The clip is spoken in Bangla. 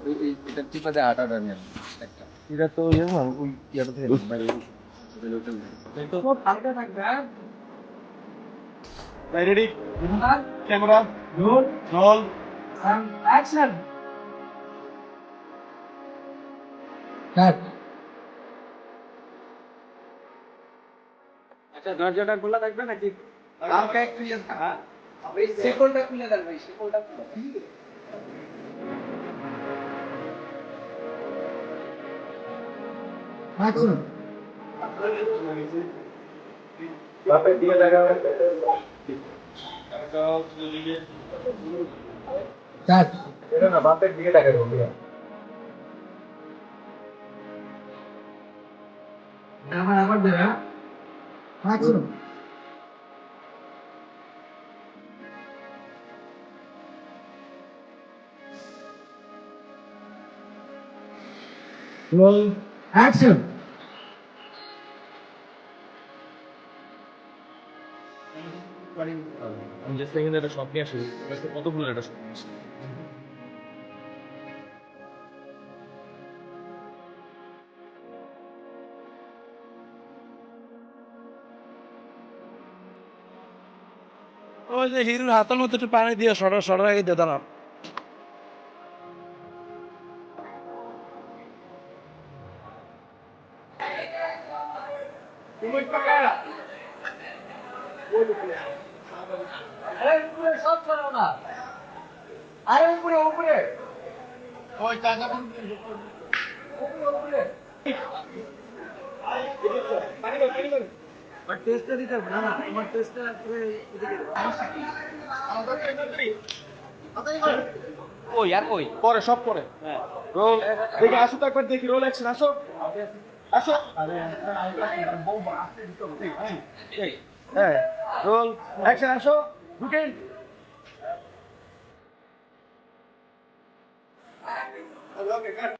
এটা টিপা দিয়ে আটাটা নিয়ে একটা এটা তো ইয়ে না ওই ইয়াটা থেকে বাইরে তো হালকা থাকবে হ্যাঁ ready camera roll action cut আচ্ছা দরজাটা খোলা থাকবে নাকি হালকা একটু ইয়ে হ্যাঁ এই সেকলটা খুলে দেন ভাই সেকলটা খুলে আচ্ছা বাপের দিকে লাগাও কাট এটা না বাপের দিকে লাগাও আমার দেনা আচ্ছা roll action I'm just thinking that a shop নিয়ে আসি কতগুলো একটা shop নিয়ে আসি ওই যে হিরোর হাতের মধ্যে একটু পানি দিয়ে সরার আগে দিয়ে দাঁড়ান সব ছাড়াও না আরে উপরে উপরে ওই টাকা উপরে বাট টেস্টটা দিতে হবে না তোমার টেস্টটা এদিকে ওই আর কই পরে সব পরে হ্যাঁ রোল দেখি আসো তো একবার দেখি রোল অ্যাকশন আসো আসো আরে বউ আসতে দিতে হবে হ্যাঁ রোল অ্যাকশন আসো ঢুকেন ওকে কাট